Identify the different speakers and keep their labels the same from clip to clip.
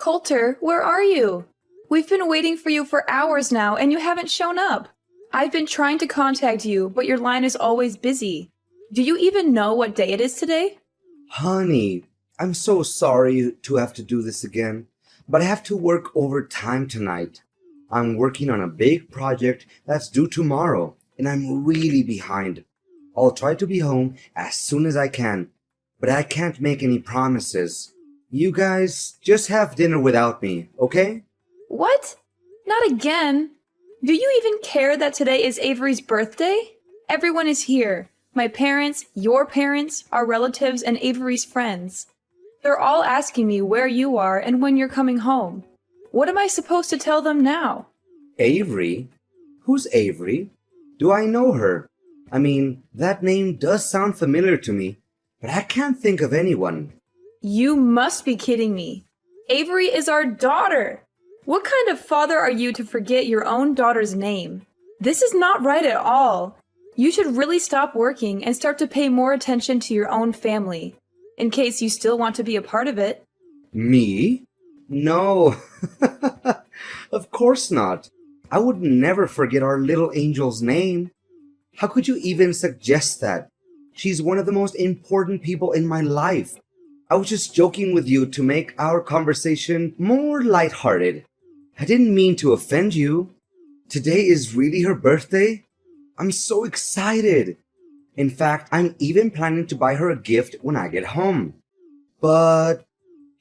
Speaker 1: Coulter, where are you? We've been waiting for you for hours now and you haven't shown up. I've been trying to contact you, but your line is always busy. Do you even know what day it is today?
Speaker 2: Honey, I'm so sorry to have to do this again, but I have to work overtime tonight. I'm working on a big project that's due tomorrow, and I'm really behind. I'll try to be home as soon as I can, but I can't make any promises. You guys just have dinner without me, okay?
Speaker 1: What? Not again. Do you even care that today is Avery's birthday? Everyone is here. My parents, your parents, our relatives, and Avery's friends. They're all asking me where you are and when you're coming home. What am I supposed to tell them now?
Speaker 2: Avery? Who's Avery? Do I know her? I mean, that name does sound familiar to me, but I can't think of anyone.
Speaker 1: You must be kidding me. Avery is our daughter. What kind of father are you to forget your own daughter's name? This is not right at all. You should really stop working and start to pay more attention to your own family, in case you still want to be a part of it.
Speaker 2: Me? No. Of course not. I would never forget our little angel's name. How could you even suggest that? She's one of the most important people in my life. I was just joking with you to make our conversation more lighthearted. I didn't mean to offend you. Today is really her birthday. I'm so excited. In fact, I'm even planning to buy her a gift when I get home. But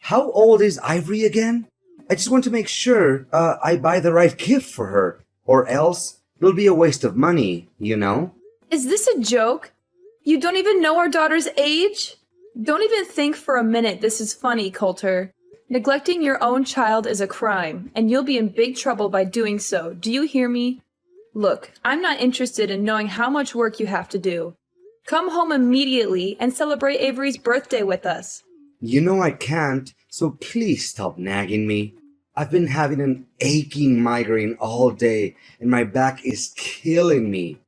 Speaker 2: how old is Ivory again? I just want to make sure I buy the right gift for her, or else it'll be a waste of money, you know?
Speaker 1: Is this a joke? You don't even know our daughter's age? Don't even think for a minute this is funny, Coulter. Neglecting your own child is a crime, and you'll be in big trouble by doing so. Do you hear me? Look, I'm not interested in knowing how much work you have to do. Come home immediately and celebrate Avery's birthday with us.
Speaker 2: You know I can't, so please stop nagging me. I've been having an aching migraine all day, and my back is killing me.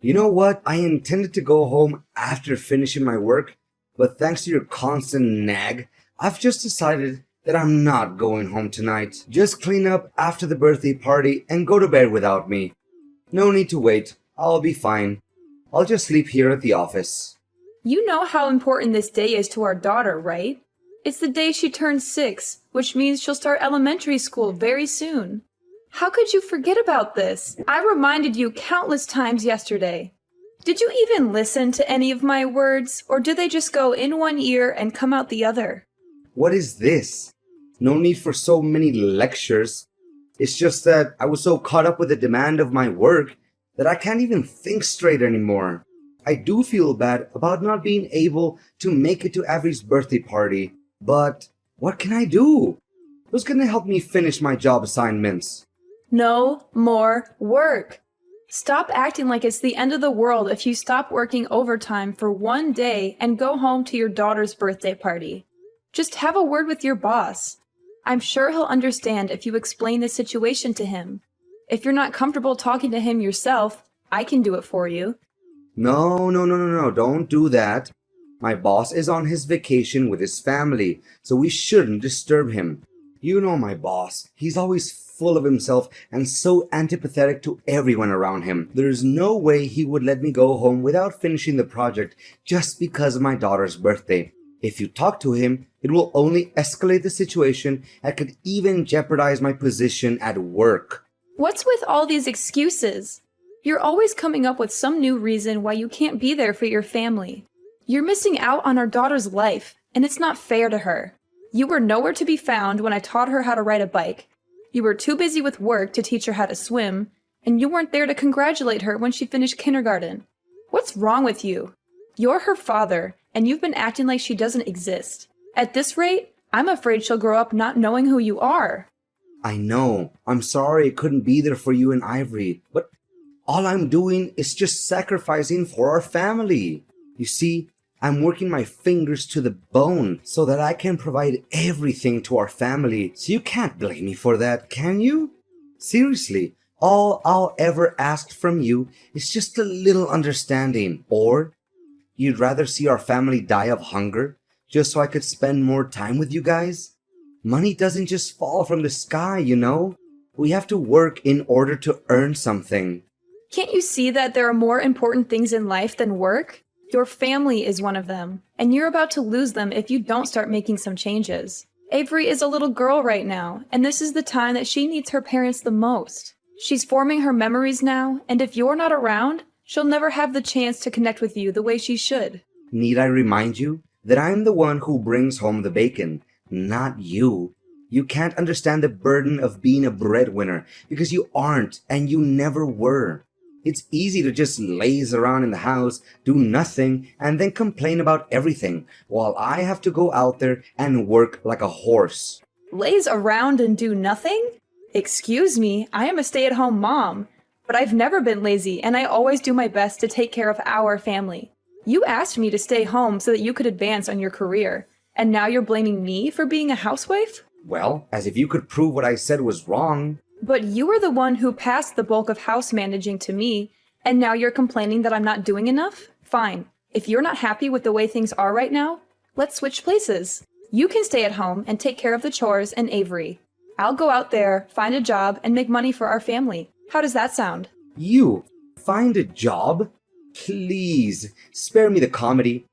Speaker 2: You know what? I intended to go home after finishing my work, but thanks to your constant nag, I've just decided that I'm not going home tonight. Just clean up after the birthday party and go to bed without me. No need to wait. I'll be fine. I'll just sleep here at the office.
Speaker 1: You know how important this day is to our daughter, right? It's the day she turns 6, which means she'll start elementary school very soon. How could you forget about this? I reminded you countless times yesterday. Did you even listen to any of my words, or did they just go in one ear and come out the other?
Speaker 2: What is this? No need for so many lectures. It's just that I was so caught up with the demand of my work that I can't even think straight anymore. I do feel bad about not being able to make it to Avery's birthday party, but what can I do? Who's gonna help me finish my job assignments?
Speaker 1: No more work. Stop acting like it's the end of the world if you stop working overtime for one day and go home to your daughter's birthday party. Just have a word with your boss. I'm sure he'll understand if you explain the situation to him. If you're not comfortable talking to him yourself, I can do it for you.
Speaker 2: No, don't do that. My boss is on his vacation with his family, so we shouldn't disturb him. You know my boss. He's always full of himself and so antipathetic to everyone around him. There's no way he would let me go home without finishing the project just because of my daughter's birthday. If you talk to him, it will only escalate the situation and could even jeopardize my position at work.
Speaker 1: What's with all these excuses? You're always coming up with some new reason why you can't be there for your family. You're missing out on our daughter's life, and it's not fair to her. You were nowhere to be found when I taught her how to ride a bike. You were too busy with work to teach her how to swim, and you weren't there to congratulate her when she finished kindergarten. What's wrong with you? You're her father, and you've been acting like she doesn't exist. At this rate, I'm afraid she'll grow up not knowing who you are.
Speaker 2: I know. I'm sorry I couldn't be there for you and Ivory, but all I'm doing is just sacrificing for our family. You see, I'm working my fingers to the bone so that I can provide everything to our family. So you can't blame me for that, can you? Seriously, all I'll ever ask from you is just a little understanding. Or you'd rather see our family die of hunger just so I could spend more time with you guys? Money doesn't just fall from the sky, you know? We have to work in order to earn something.
Speaker 1: Can't you see that there are more important things in life than work? Your family is one of them, and you're about to lose them if you don't start making some changes. Avery is a little girl right now, and this is the time that she needs her parents the most. She's forming her memories now, and if you're not around, she'll never have the chance to connect with you the way she should.
Speaker 2: Need I remind you that I'm the one who brings home the bacon, not you? You can't understand the burden of being a breadwinner because you aren't and you never were. It's easy to just laze around in the house, do nothing, and then complain about everything, while I have to go out there and work like a horse.
Speaker 1: Laze around and do nothing? Excuse me, I am a stay-at-home mom, but I've never been lazy and I always do my best to take care of our family. You asked me to stay home so that you could advance on your career, and now you're blaming me for being a housewife?
Speaker 2: Well, as if you could prove what I said was wrong.
Speaker 1: But you were the one who passed the bulk of house managing to me, and now you're complaining that I'm not doing enough? Fine. If you're not happy with the way things are right now, let's switch places. You can stay at home and take care of the chores and Avery. I'll go out there, find a job, and make money for our family. How does that sound?
Speaker 2: You find a job? Please, spare me the comedy.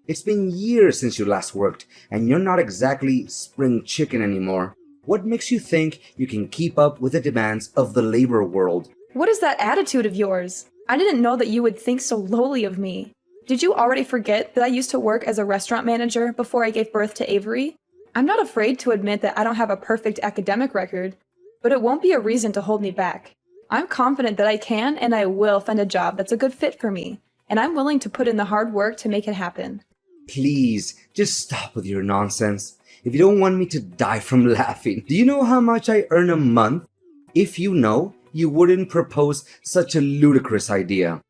Speaker 2: It's been years since you last worked, and you're not exactly spring chicken anymore. What makes you think you can keep up with the demands of the labor world?
Speaker 1: What is that attitude of yours? I didn't know that you would think so lowly of me. Did you already forget that I used to work as a restaurant manager before I gave birth to Avery? I'm not afraid to admit that I don't have a perfect academic record, but it won't be a reason to hold me back. I'm confident that I can and I will find a job that's a good fit for me, and I'm willing to put in the hard work to make it happen.
Speaker 2: Please, just stop with your nonsense. If you don't want me to die from laughing, do you know how much I earn a month? If you know, you wouldn't propose such a ludicrous idea.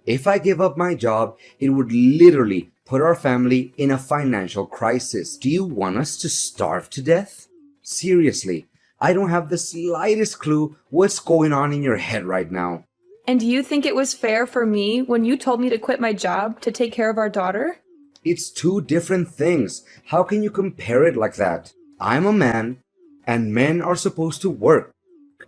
Speaker 2: If I give up my job, it would literally put our family in a financial crisis. Do you want us to starve to death? Seriously, I don't have the slightest clue what's going on in your head right now.
Speaker 1: And do you think it was fair for me when you told me to quit my job to take care of our daughter?
Speaker 2: It's two different things. How can you compare it like that? I'm a man, and men are supposed to work.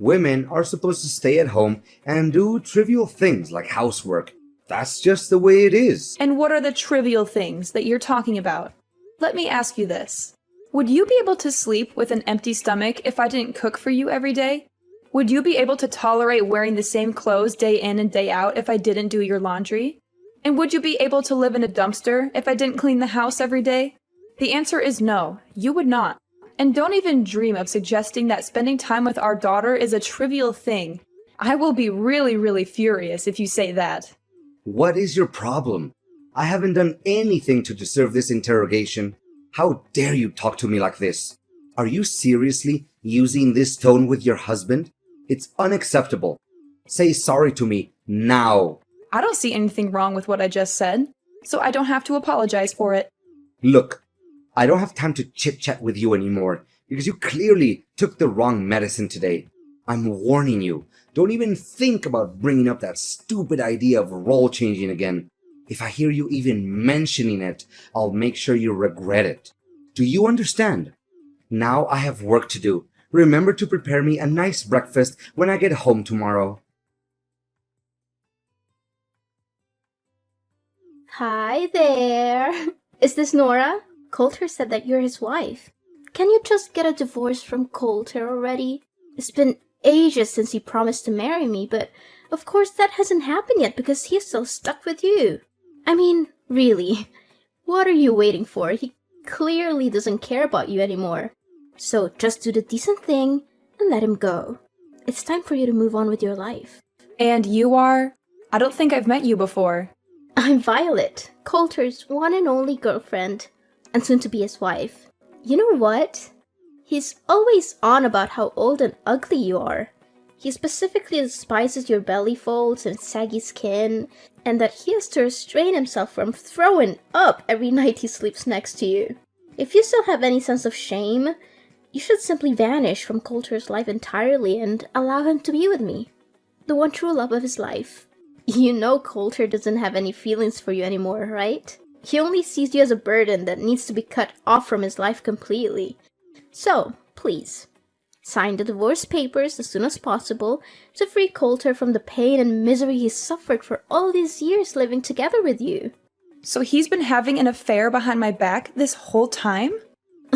Speaker 2: Women are supposed to stay at home and do trivial things like housework. That's just the way it is.
Speaker 1: And what are the trivial things that you're talking about? Let me ask you this. Would you be able to sleep with an empty stomach if I didn't cook for you every day? Would you be able to tolerate wearing the same clothes day in and day out if I didn't do your laundry? And would you be able to live in a dumpster if I didn't clean the house every day? The answer is no, you would not. And don't even dream of suggesting that spending time with our daughter is a trivial thing. I will be really, really furious if you say that.
Speaker 2: What is your problem? I haven't done anything to deserve this interrogation. How dare you talk to me like this? Are you seriously using this tone with your husband? It's unacceptable. Say sorry to me now.
Speaker 1: I don't see anything wrong with what I just said, so I don't have to apologize for it.
Speaker 2: Look, I don't have time to chit-chat with you anymore because you clearly took the wrong medicine today. I'm warning you, don't even think about bringing up that stupid idea of role changing again. If I hear you even mentioning it, I'll make sure you regret it. Do you understand? Now I have work to do. Remember to prepare me a nice breakfast when I get home tomorrow.
Speaker 3: Hi there. Is this Nora? Coulter said that you're his wife. Can you just get a divorce from Coulter already? It's been ages since he promised to marry me, but of course that hasn't happened yet because he's still stuck with you. I mean, really, what are you waiting for? He clearly doesn't care about you anymore. So just do the decent thing and let him go. It's time for you to move on with your life.
Speaker 1: And you are? I don't think I've met you before.
Speaker 3: I'm Violet, Coulter's one and only girlfriend, and soon to be his wife. You know what? He's always on about how old and ugly you are. He specifically despises your belly folds and saggy skin, and that he has to restrain himself from throwing up every night he sleeps next to you. If you still have any sense of shame, you should simply vanish from Coulter's life entirely and allow him to be with me, the one true love of his life. You know Coulter doesn't have any feelings for you anymore, right? He only sees you as a burden that needs to be cut off from his life completely. So, please. Sign the divorce papers as soon as possible to free Coulter from the pain and misery he's suffered for all these years living together with you.
Speaker 1: So he's been having an affair behind my back this whole time?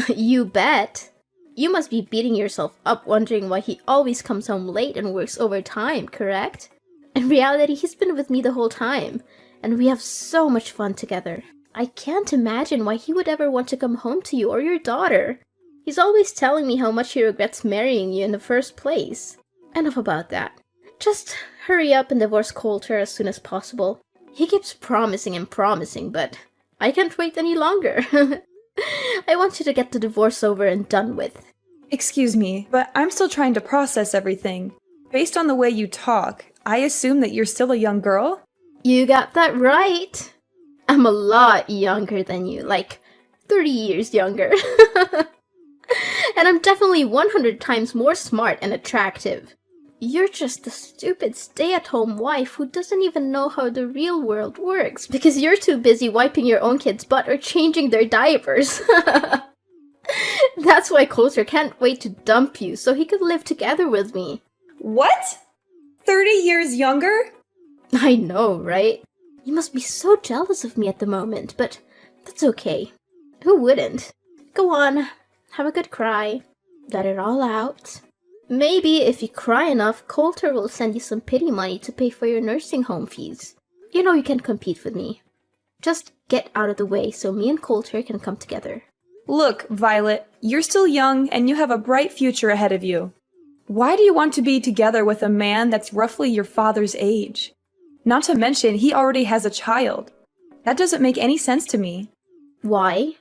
Speaker 3: You bet. You must be beating yourself up wondering why he always comes home late and works overtime, correct? In reality, he's been with me the whole time, and we have so much fun together. I can't imagine why he would ever want to come home to you or your daughter. He's always telling me how much he regrets marrying you in the first place. Enough about that. Just hurry up and divorce Coulter as soon as possible. He keeps promising and promising, but I can't wait any longer. I want you to get the divorce over and done with.
Speaker 1: Excuse me, but I'm still trying to process everything. Based on the way you talk, I assume that you're still a young girl?
Speaker 3: You got that right. I'm a lot younger than you, like 30 years younger. And I'm definitely 100 times more smart and attractive. You're just a stupid stay-at-home wife who doesn't even know how the real world works because you're too busy wiping your own kid's butt or changing their diapers. That's why Coulter can't wait to dump you so he could live together with me.
Speaker 1: What? 30 years younger?
Speaker 3: I know, right? You must be so jealous of me at the moment, but that's okay. Who wouldn't? Go on, have a good cry. Let it all out. Maybe if you cry enough, Coulter will send you some pity money to pay for your nursing home fees. You know you can compete with me. Just get out of the way so me and Coulter can come together.
Speaker 1: Look, Violet, you're still young and you have a bright future ahead of you. Why do you want to be together with a man that's roughly your father's age? Not to mention, he already has a child. That doesn't make any sense to me.
Speaker 3: Why?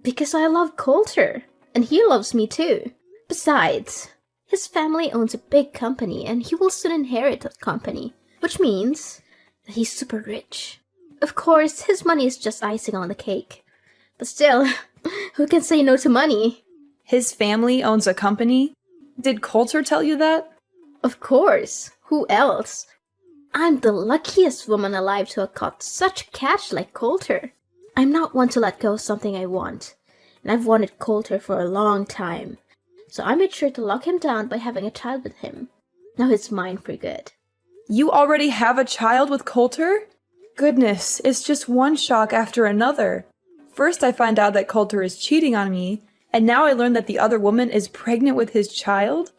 Speaker 3: Because I love Coulter, and he loves me too. Besides, his family owns a big company, and he will soon inherit that company, which means that he's super rich. Of course, his money is just icing on the cake. But still, who can say no to money?
Speaker 1: His family owns a company? Did Coulter tell you that?
Speaker 3: Of course. Who else? I'm the luckiest woman alive to have caught such cash like Coulter. I'm not one to let go of something I want, and I've wanted Coulter for a long time. So I made sure to lock him down by having a child with him. Now he's mine for good.
Speaker 1: You already have a child with Coulter? Goodness, it's just one shock after another. First I find out that Coulter is cheating on me, and now I learn that the other woman is pregnant with his child?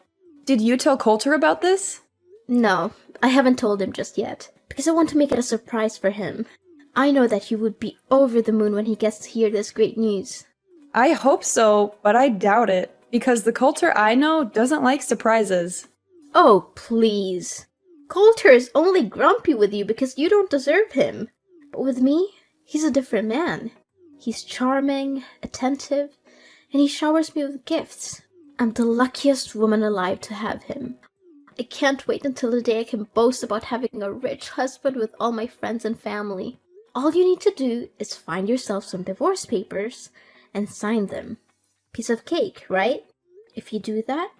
Speaker 1: Did you tell Coulter about this?
Speaker 3: No, I haven't told him just yet, because I want to make it a surprise for him. I know that he would be over the moon when he gets to hear this great news.
Speaker 1: I hope so, but I doubt it, because the Coulter I know doesn't like surprises.
Speaker 3: Oh, please. Coulter is only grumpy with you because you don't deserve him. But with me, he's a different man. He's charming, attentive, and he showers me with gifts. I'm the luckiest woman alive to have him. I can't wait until the day I can boast about having a rich husband with all my friends and family. All you need to do is find yourself some divorce papers and sign them. Piece of cake, right? If you do that,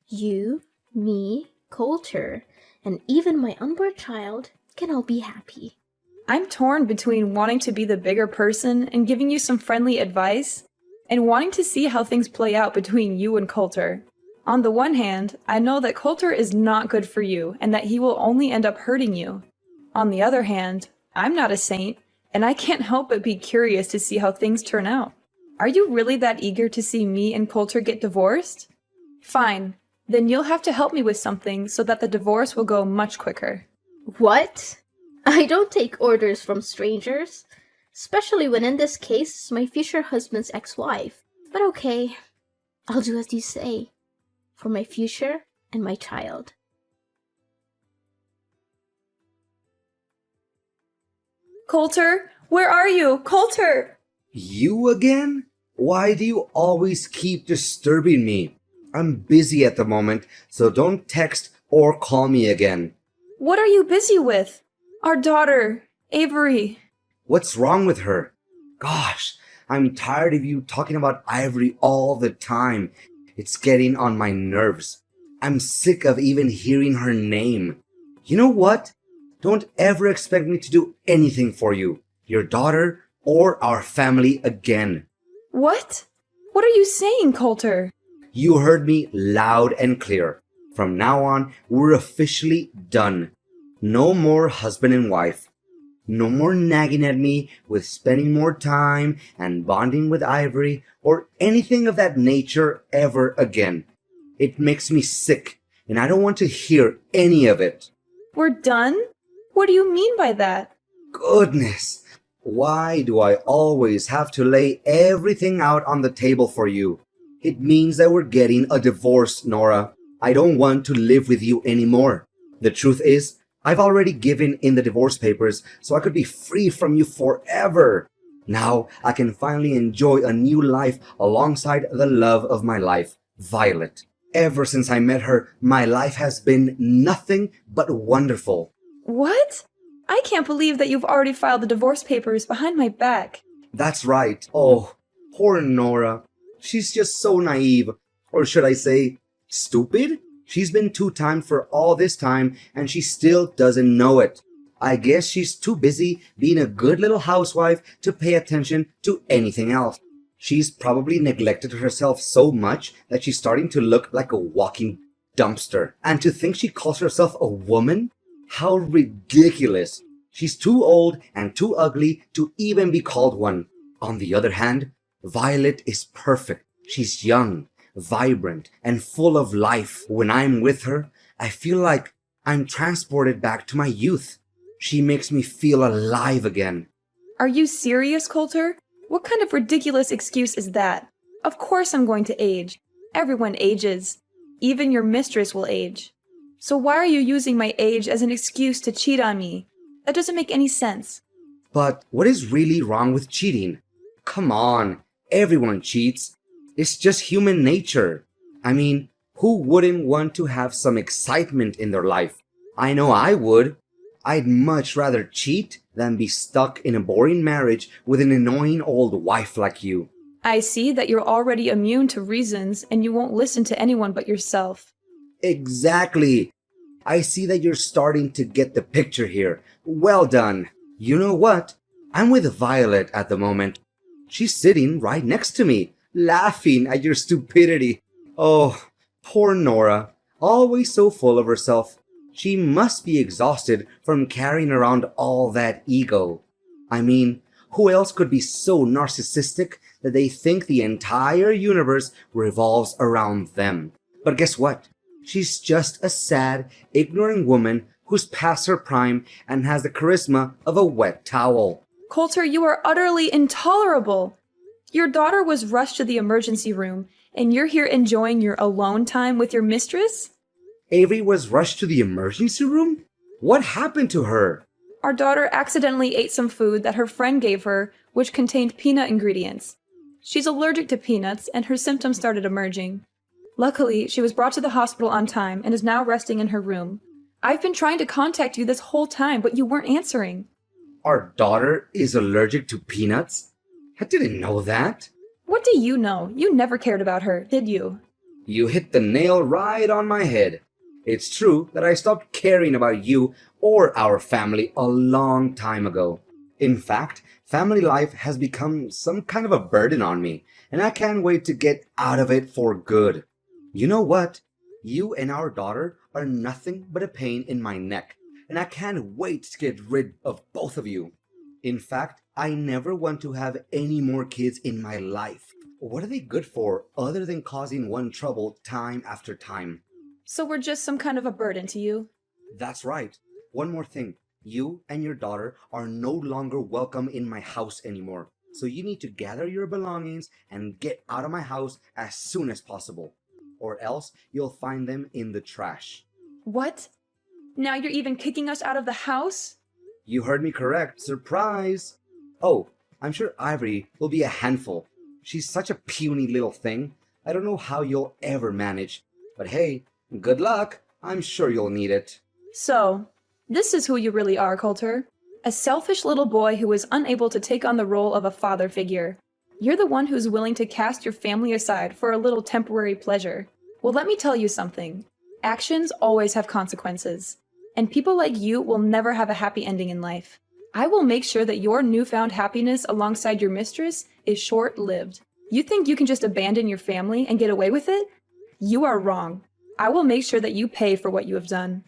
Speaker 3: you, me, Coulter, and even my unborn child can all be happy.
Speaker 1: I'm torn between wanting to be the bigger person and giving you some friendly advice, and wanting to see how things play out between you and Coulter. On the one hand, I know that Coulter is not good for you and that he will only end up hurting you. On the other hand, I'm not a saint, and I can't help but be curious to see how things turn out. Are you really that eager to see me and Coulter get divorced? Fine, then you'll have to help me with something so that the divorce will go much quicker.
Speaker 3: What? I don't take orders from strangers, especially when in this case it's my future husband's ex-wife. But okay, I'll do as you say, for my future and my child.
Speaker 1: Coulter, where are you? Coulter!
Speaker 2: You again? Why do you always keep disturbing me? I'm busy at the moment, so don't text or call me again.
Speaker 1: What are you busy with? Our daughter, Avery.
Speaker 2: What's wrong with her? Gosh, I'm tired of you talking about Ivory all the time. It's getting on my nerves. I'm sick of even hearing her name. You know what? Don't ever expect me to do anything for you, your daughter, or our family again.
Speaker 1: What? What are you saying, Coulter?
Speaker 2: You heard me loud and clear. From now on, we're officially done. No more husband and wife. No more nagging at me with spending more time and bonding with Ivory or anything of that nature ever again. It makes me sick, and I don't want to hear any of it.
Speaker 1: We're done? What do you mean by that?
Speaker 2: Goodness, why do I always have to lay everything out on the table for you? It means that we're getting a divorce, Nora. I don't want to live with you anymore. The truth is, I've already given in the divorce papers so I could be free from you forever. Now I can finally enjoy a new life alongside the love of my life, Violet. Ever since I met her, my life has been nothing but wonderful.
Speaker 1: What? I can't believe that you've already filed the divorce papers behind my back.
Speaker 2: That's right. Oh, poor Nora. She's just so naive. Or should I say, stupid? She's been two-timed for all this time and she still doesn't know it. I guess she's too busy being a good little housewife to pay attention to anything else. She's probably neglected herself so much that she's starting to look like a walking dumpster. And to think she calls herself a woman? How ridiculous. She's too old and too ugly to even be called one. On the other hand, Violet is perfect. She's young, vibrant, and full of life. When I'm with her, I feel like I'm transported back to my youth. She makes me feel alive again.
Speaker 1: Are you serious, Coulter? What kind of ridiculous excuse is that? Of course I'm going to age. Everyone ages. Even your mistress will age. So why are you using my age as an excuse to cheat on me? That doesn't make any sense.
Speaker 2: But what is really wrong with cheating? Come on, everyone cheats. It's just human nature. I mean, who wouldn't want to have some excitement in their life? I know I would. I'd much rather cheat than be stuck in a boring marriage with an annoying old wife like you.
Speaker 1: I see that you're already immune to reasons and you won't listen to anyone but yourself.
Speaker 2: Exactly. I see that you're starting to get the picture here. Well done. You know what? I'm with Violet at the moment. She's sitting right next to me, laughing at your stupidity. Oh, poor Nora. Always so full of herself. She must be exhausted from carrying around all that ego. I mean, who else could be so narcissistic that they think the entire universe revolves around them? But guess what? She's just a sad, ignorant woman who's past her prime and has the charisma of a wet towel.
Speaker 1: Coulter, you are utterly intolerable. Your daughter was rushed to the emergency room, and you're here enjoying your alone time with your mistress?
Speaker 2: Avery was rushed to the emergency room? What happened to her?
Speaker 1: Our daughter accidentally ate some food that her friend gave her, which contained peanut ingredients. She's allergic to peanuts, and her symptoms started emerging. Luckily, she was brought to the hospital on time and is now resting in her room. I've been trying to contact you this whole time, but you weren't answering.
Speaker 2: Our daughter is allergic to peanuts? I didn't know that.
Speaker 1: What do you know? You never cared about her, did you?
Speaker 2: You hit the nail right on my head. It's true that I stopped caring about you or our family a long time ago. In fact, family life has become some kind of a burden on me, and I can't wait to get out of it for good. You know what? You and our daughter are nothing but a pain in my neck, and I can't wait to get rid of both of you. In fact, I never want to have any more kids in my life. What are they good for other than causing one trouble time after time?
Speaker 1: So we're just some kind of a burden to you?
Speaker 2: That's right. One more thing. You and your daughter are no longer welcome in my house anymore. So you need to gather your belongings and get out of my house as soon as possible. Or else you'll find them in the trash.
Speaker 1: What? Now you're even kicking us out of the house?
Speaker 2: You heard me correct. Surprise! Oh, I'm sure Ivory will be a handful. She's such a puny little thing. I don't know how you'll ever manage. But hey, good luck. I'm sure you'll need it.
Speaker 1: So, this is who you really are, Coulter. A selfish little boy who is unable to take on the role of a father figure. You're the one who's willing to cast your family aside for a little temporary pleasure. Well, let me tell you something. Actions always have consequences. And people like you will never have a happy ending in life. I will make sure that your newfound happiness alongside your mistress is short-lived. You think you can just abandon your family and get away with it? You are wrong. I will make sure that you pay for what you have done.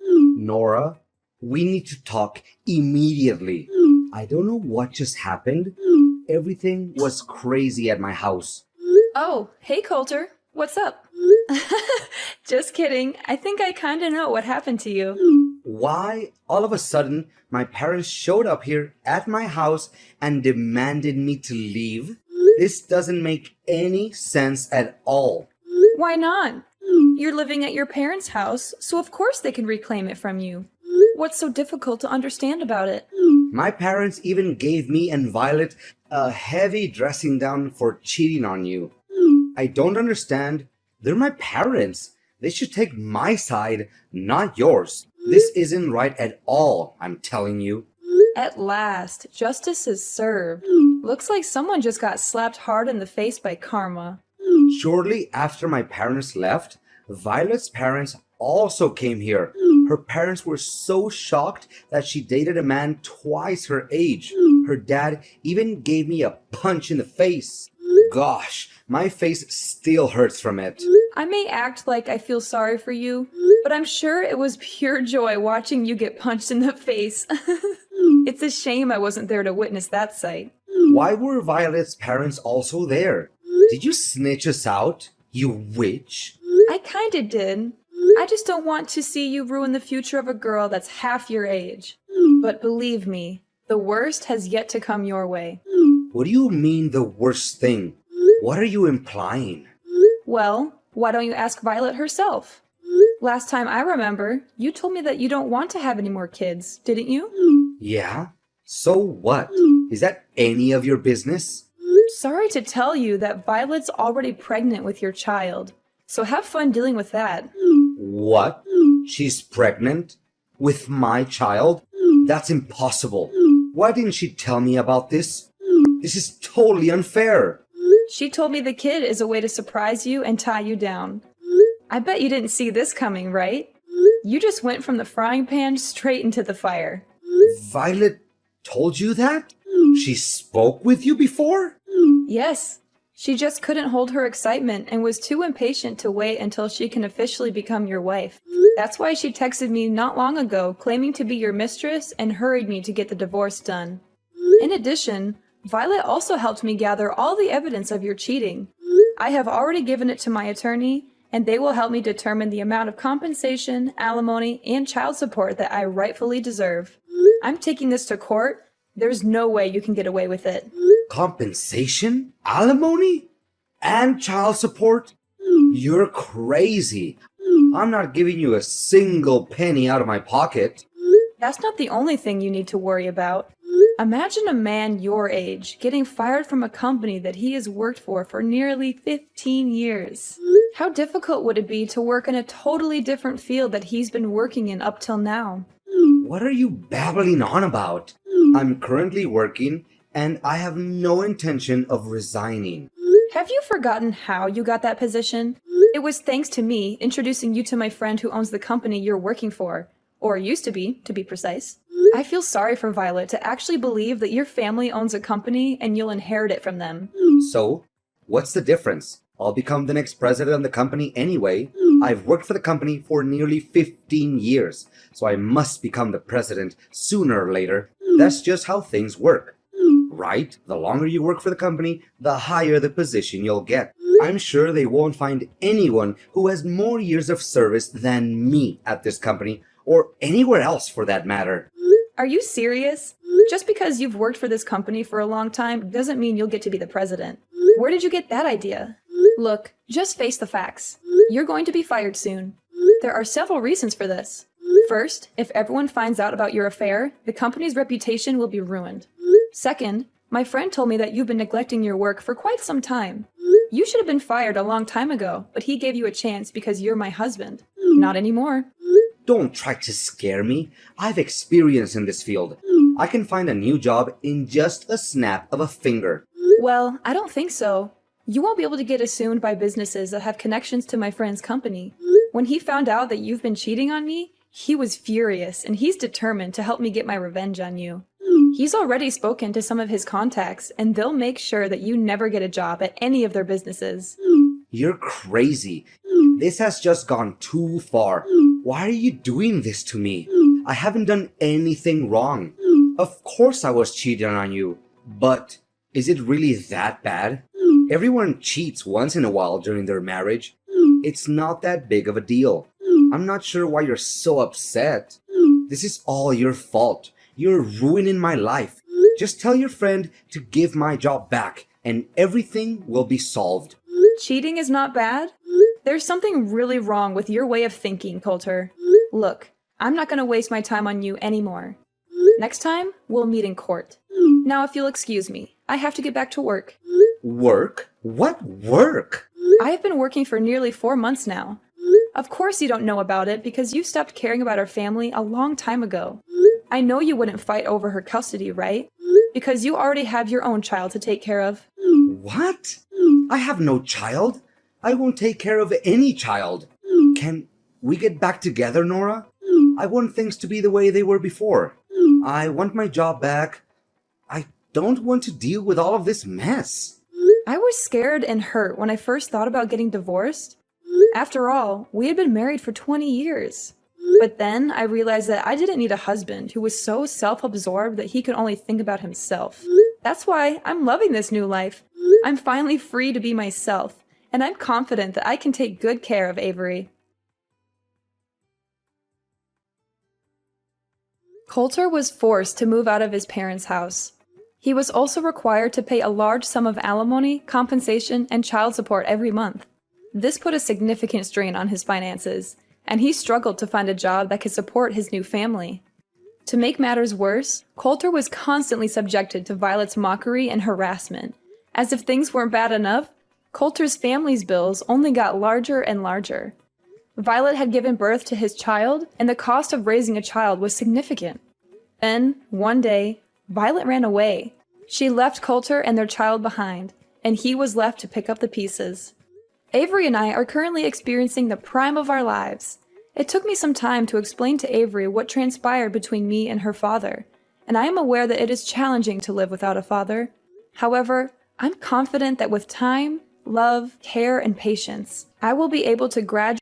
Speaker 2: Nora, we need to talk immediately. I don't know what just happened. Everything was crazy at my house.
Speaker 1: Oh, hey Coulter. What's up? Just kidding. I think I kinda know what happened to you.
Speaker 2: Why, all of a sudden, my parents showed up here at my house and demanded me to leave? This doesn't make any sense at all.
Speaker 1: Why not? You're living at your parents' house, so of course they can reclaim it from you. What's so difficult to understand about it?
Speaker 2: My parents even gave me and Violet a heavy dressing down for cheating on you. I don't understand. They're my parents. They should take my side, not yours. This isn't right at all, I'm telling you.
Speaker 1: At last, justice is served. Looks like someone just got slapped hard in the face by karma.
Speaker 2: Shortly after my parents left, Violet's parents also came here. Her parents were so shocked that she dated a man twice her age. Her dad even gave me a punch in the face. Gosh, my face still hurts from it.
Speaker 1: I may act like I feel sorry for you, but I'm sure it was pure joy watching you get punched in the face. It's a shame I wasn't there to witness that sight.
Speaker 2: Why were Violet's parents also there? Did you snitch us out, you witch?
Speaker 1: I kinda did. I just don't want to see you ruin the future of a girl that's half your age. But believe me, the worst has yet to come your way.
Speaker 2: What do you mean the worst thing? What are you implying?
Speaker 1: Well, why don't you ask Violet herself? Last time I remember, you told me that you don't want to have any more kids, didn't you?
Speaker 2: Yeah? So what? Is that any of your business?
Speaker 1: Sorry to tell you that Violet's already pregnant with your child, so have fun dealing with that.
Speaker 2: What? She's pregnant? With my child? That's impossible. Why didn't she tell me about this? This is totally unfair.
Speaker 1: She told me the kid is a way to surprise you and tie you down. I bet you didn't see this coming, right? You just went from the frying pan straight into the fire.
Speaker 2: Violet told you that? She spoke with you before?
Speaker 1: Yes, she just couldn't hold her excitement and was too impatient to wait until she can officially become your wife. That's why she texted me not long ago claiming to be your mistress and hurried me to get the divorce done. In addition, Violet also helped me gather all the evidence of your cheating. I have already given it to my attorney, and they will help me determine the amount of compensation, alimony, and child support that I rightfully deserve. I'm taking this to court. There's no way you can get away with it.
Speaker 2: Compensation? Alimony? And child support? You're crazy. I'm not giving you a single penny out of my pocket.
Speaker 1: That's not the only thing you need to worry about. Imagine a man your age getting fired from a company that he has worked for nearly 15 years. How difficult would it be to work in a totally different field that he's been working in up till now?
Speaker 2: What are you babbling on about? I'm currently working and I have no intention of resigning.
Speaker 1: Have you forgotten how you got that position? It was thanks to me introducing you to my friend who owns the company you're working for. Or used to be precise. I feel sorry for Violet to actually believe that your family owns a company and you'll inherit it from them.
Speaker 2: So, what's the difference? I'll become the next president of the company anyway. I've worked for the company for nearly 15 years, so I must become the president sooner or later. That's just how things work. Right? The longer you work for the company, the higher the position you'll get. I'm sure they won't find anyone who has more years of service than me at this company, or anywhere else for that matter.
Speaker 1: Are you serious? Just because you've worked for this company for a long time doesn't mean you'll get to be the president. Where did you get that idea? Look, just face the facts. You're going to be fired soon. There are several reasons for this. First, if everyone finds out about your affair, the company's reputation will be ruined. Second, my friend told me that you've been neglecting your work for quite some time. You should have been fired a long time ago, but he gave you a chance because you're my husband. Not anymore.
Speaker 2: Don't try to scare me. I've experience in this field. I can find a new job in just a snap of a finger.
Speaker 1: Well, I don't think so. You won't be able to get assumed by businesses that have connections to my friend's company. When he found out that you've been cheating on me, he was furious and he's determined to help me get my revenge on you. He's already spoken to some of his contacts, and they'll make sure that you never get a job at any of their businesses.
Speaker 2: You're crazy. This has just gone too far. Why are you doing this to me? I haven't done anything wrong. Of course I was cheating on you. But is it really that bad? Everyone cheats once in a while during their marriage. It's not that big of a deal. I'm not sure why you're so upset. This is all your fault. You're ruining my life. Just tell your friend to give my job back and everything will be solved.
Speaker 1: Cheating is not bad? There's something really wrong with your way of thinking, Coulter. Look, I'm not going to waste my time on you anymore. Next time, we'll meet in court. Now, if you'll excuse me, I have to get back to work.
Speaker 2: Work? What work?
Speaker 1: I have been working for nearly 4 months now. Of course you don't know about it because you stopped caring about our family a long time ago. I know you wouldn't fight over her custody, right? Because you already have your own child to take care of.
Speaker 2: What? I have no child. I won't take care of any child. Can we get back together, Nora? I want things to be the way they were before. I want my job back. I don't want to deal with all of this mess.
Speaker 1: I was scared and hurt when I first thought about getting divorced. After all, we had been married for 20 years. But then I realized that I didn't need a husband who was so self-absorbed that he could only think about himself. That's why I'm loving this new life. I'm finally free to be myself, and I'm confident that I can take good care of Avery. Coulter was forced to move out of his parents' house. He was also required to pay a large sum of alimony, compensation, and child support every month. This put a significant strain on his finances, and he struggled to find a job that could support his new family. To make matters worse, Coulter was constantly subjected to Violet's mockery and harassment. As if things weren't bad enough, Coulter's family's bills only got larger and larger. Violet had given birth to his child, and the cost of raising a child was significant. Then, one day, Violet ran away. She left Coulter and their child behind, and he was left to pick up the pieces. Avery and I are currently experiencing the prime of our lives. It took me some time to explain to Avery what transpired between me and her father, and I am aware that it is challenging to live without a father. However, I'm confident that with time, love, care, and patience, I will be able to gradually